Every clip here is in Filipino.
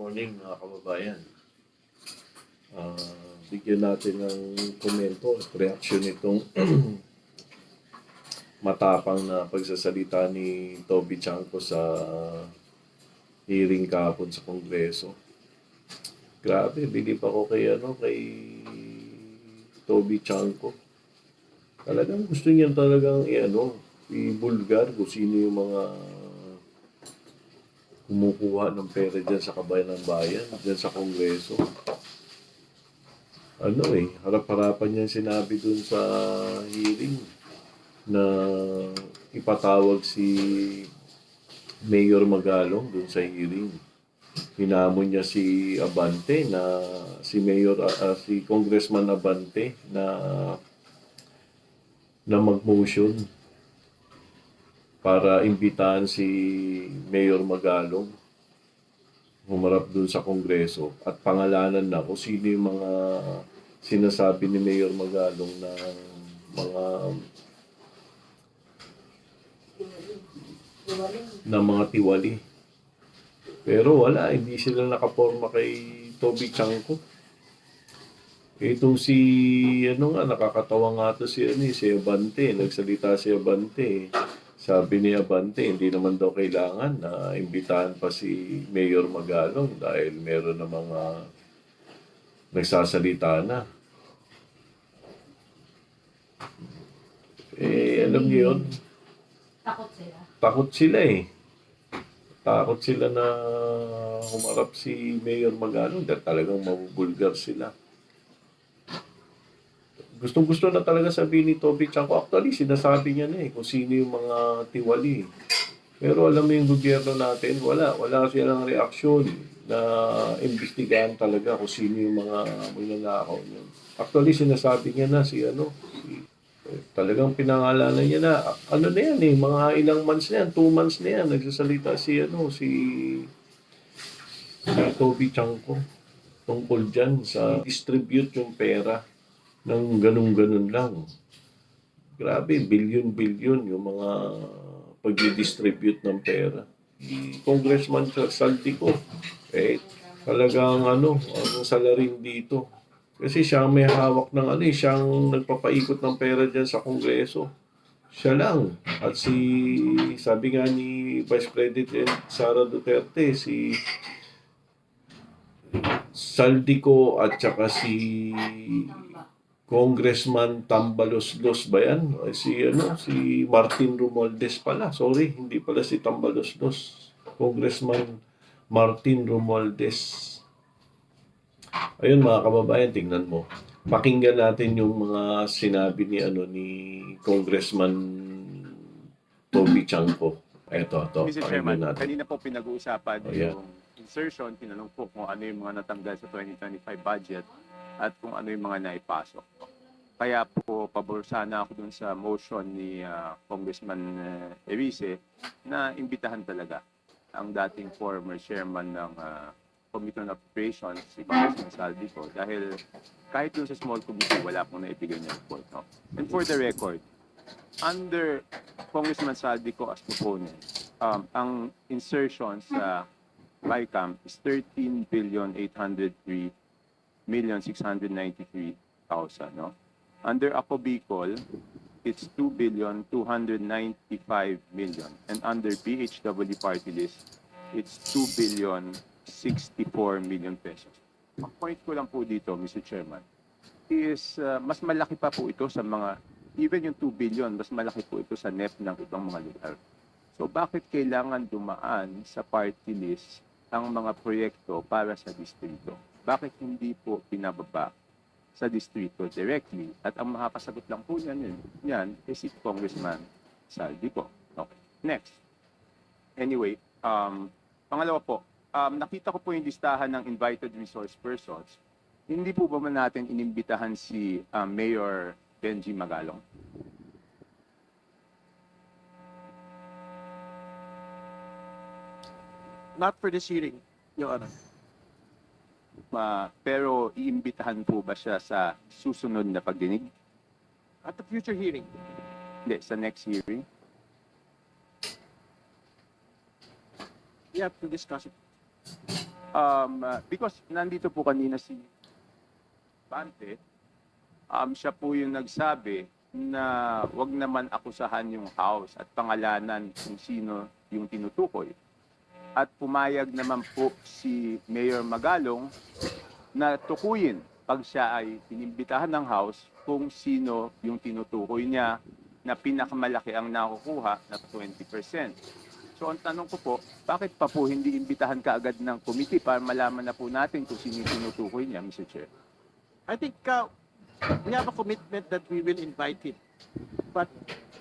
morning mga kababayan. Bigyan natin ng komento at reaksyon itong matapang na pagsasalita ni Toby Chanco sa hearing kahapon sa Kongreso. Grabe, bilib ako kay Toby Chanco. Talagang gusto niya talagang i-bulgar kung sino yung mga kumukuha ng pera dyan sa kabayan ng bayan, dyan sa Kongreso. Harap-harapan niya sinabi dun sa hearing na ipatawag si Mayor Magalong dun sa hearing. Hinamon niya si Abante na si Congressman Abante na mag-motion para imbitahan si Mayor Magalong humarap dun sa Kongreso at pangalanan na kung sino yung mga sinasabi ni Mayor Magalong na mga tiwali. Pero wala, hindi sila nakaporma kay Toby Chanco. Itong nakakatawa nga to si Abante. Nagsalita si Abante. Sabi ni Abante, hindi naman daw kailangan na imbitahan pa si Mayor Magalong dahil meron na mga nagsasalita na. Alam niyo yun? Takot sila. Takot sila na humarap si Mayor Magalong dahil talagang mabubulgar sila. Gustong-gusto na talaga sabihin ni Toby Chanco. Actually, sinasabi niya na kung sino yung mga tiwali. Pero alam mo yung gobyerno natin, wala silang reaksyon na imbestigahan talaga kung sino yung mga magnanakaw niya. Actually, sinasabi niya na talagang pinangalanan niya na, mga ilang months na yan, 2 months na yan, nagsasalita si Toby Chanco tungkol dyan sa distribute yung pera ng ganun-ganun lang. Grabe, bilyon-bilyon yung mga pag-distribute ng pera. Congressman Saldico, talagang ang salarin dito. Kasi siya may hawak ng siyang nagpapaikot ng pera dyan sa Kongreso. Siya lang. At sabi nga ni Vice President Sara Duterte, si Saldico at saka si Congressman Tambaloslos ba yan? Si Martin Romualdez pala. Sorry, hindi pala si Tambaloslos. Congressman Martin Romualdez. Ayun mga kababayan, tingnan mo. Pakinggan natin yung mga sinabi ni Congressman Toby Chanco. Ito. Mr. Chairman, kanina po pinag-uusapan yung insertion, tinanong po kung ano yung mga natanggal sa 2025 budget at kung ano yung mga naipasok. Kaya po, pabor sana ako dun sa motion ni Congressman Erice na imbitahan talaga ang dating former chairman ng Committee on Appropriations, si Congressman Saldico, dahil kahit dun sa small committee, wala pong naibigay niya report. No? And for the record, under Congressman Saldico as proponent, ang insertion sa BICAM is 13,803,693,000. No? Under Ako Bicol, it's 2,295,000,000. And under PHW party list, it's 2,064,000,000 pesos. Ang point ko lang po dito, Mr. Chairman, is mas malaki pa po ito sa mga, even yung 2 billion, mas malaki po ito sa NEP ng ibang mga lugar. So bakit kailangan dumaan sa party list ang mga proyekto para sa distrito? Bakit hindi po pinababa sa distrito directly? At ang makakasagot lang po yan is si Congressman Saldico. Okay. Next. Anyway, pangalawa po, nakita ko po yung listahan ng invited resource persons. Hindi po ba natin inimbitahan si Mayor Benji Magalong? Not for this hearing, Your Honor. Pero iimbitahan po ba siya sa susunod na pagdinig? At the future hearing. Hindi, sa next hearing? We have to discuss it. Because nandito po kanina si Bante, siya po yung nagsabi na wag naman akusahan yung house at pangalanan kung sino yung tinutukoy. At pumayag naman po si Mayor Magalong na tukuyin pag siya ay inimbitahan ng house kung sino yung tinutukoy niya na pinakamalaki ang nakukuha na 20%. So ang tanong ko po, bakit pa po hindi imbitahan kaagad ng committee para malaman na po natin kung sino yung tinutukoy niya, Mr. Chair? I think we have a commitment that we will invite him. But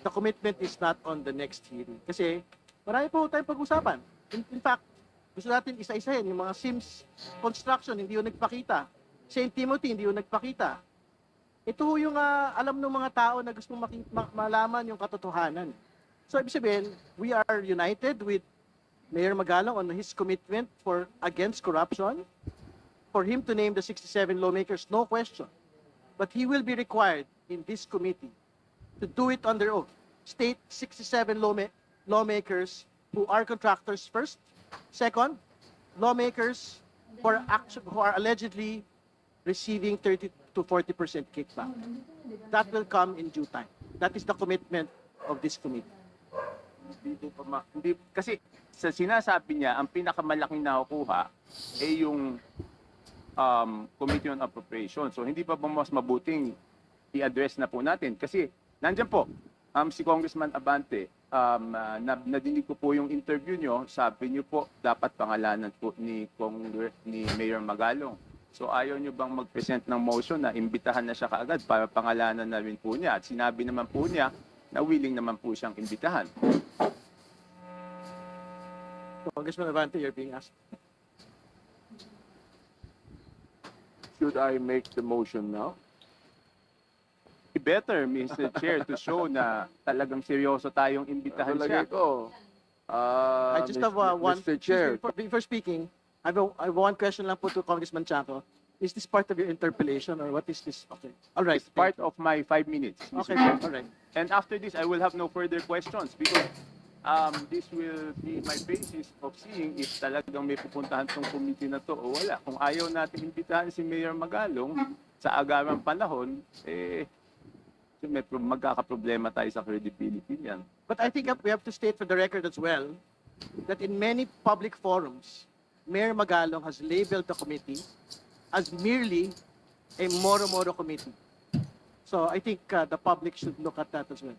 the commitment is not on the next hearing. Kasi marami po tayong pag-usapan. In fact, gusto natin isa-isahin. Yung mga Sims construction, hindi yung nagpakita. St. Timothy, hindi yung nagpakita. Ito yung alam ng mga tao na gusto malaman yung katotohanan. So, ibig sabihin, we are united with Mayor Magalong on his commitment against corruption. For him to name the 67 lawmakers, no question. But he will be required in this committee to do it on their own. State 67 lawmakers who are contractors first. Second, lawmakers who are allegedly receiving 30 to 40% kickback. That will come in due time. That is the commitment of this committee. Hindi, kasi sa sinasabi niya, ang pinakamalaking nakukuha ay yung Committee on Appropriation. So hindi pa ba mas mabuting i-address na po natin? Kasi nandyan po, si Congressman Abante, nadinig ko po yung interview nyo, sabi nyo po, dapat pangalanan po ni Mayor Magalong. So ayaw nyo bang mag-present ng motion na imbitahan na siya kaagad para pangalanan na rin po niya? At sinabi naman po niya na willing naman po siyang imbitahan. Congressman Avante, you're being asked. Should I make the motion now? Better, Mr. Chair, to show na talagang seryoso tayong imbitahan siya. Talagay ko. I just have one. Mr. Chair, Before speaking, I have one question lang po to Congressman Chaco. Is this part of your interpellation or what is this? Okay. All right. It's part of my 5 minutes, Mr. Okay. Chair. All right. And after this, I will have no further questions because this will be my basis of seeing if talagang may pupuntahan tong committee na to o wala. Kung ayaw natin imbitahan si Mayor Magalong sa agarang panahon, magkakaproblema tayo sa credibility niyan. But I think we have to state for the record as well that in many public forums, Mayor Magalong has labeled the committee as merely a moro-moro committee. So I think the public should look at that as well.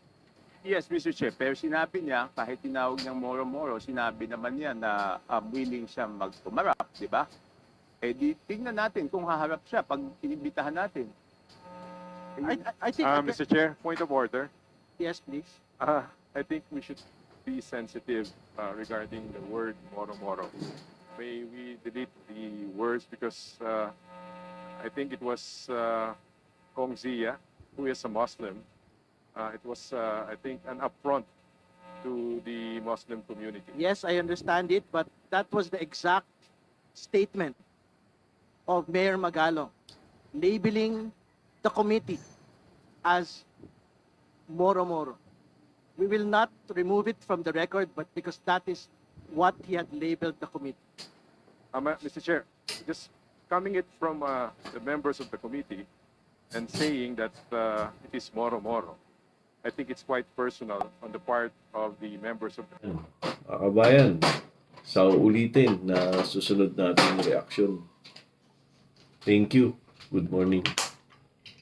Yes, Mr. Chair, pero sinabi niya, kahit tinawag niyang moro-moro, sinabi naman niya na willing siya magtumarap, di ba? Eh di, tingnan natin kung haharap siya pag inibitahan natin. I think, Mr. Chair, point of order. yes, please. I think we should be sensitive regarding the word moro-moro. May we delete the words because I think it was Kong Zia, who is a Muslim. It was, I think, an affront to the Muslim community. Yes, I understand it, but that was the exact statement of Mayor Magalong, labeling the committee as moro-moro. We will not remove it from the record, but because that is what he had labeled the committee. Mr. Chair, just coming it from the members of the committee and saying that it is moro-moro, I think it's quite personal on the part of the members of the Kabayan, sa ulitin na susunod nating reaksyon. Thank you. Good morning.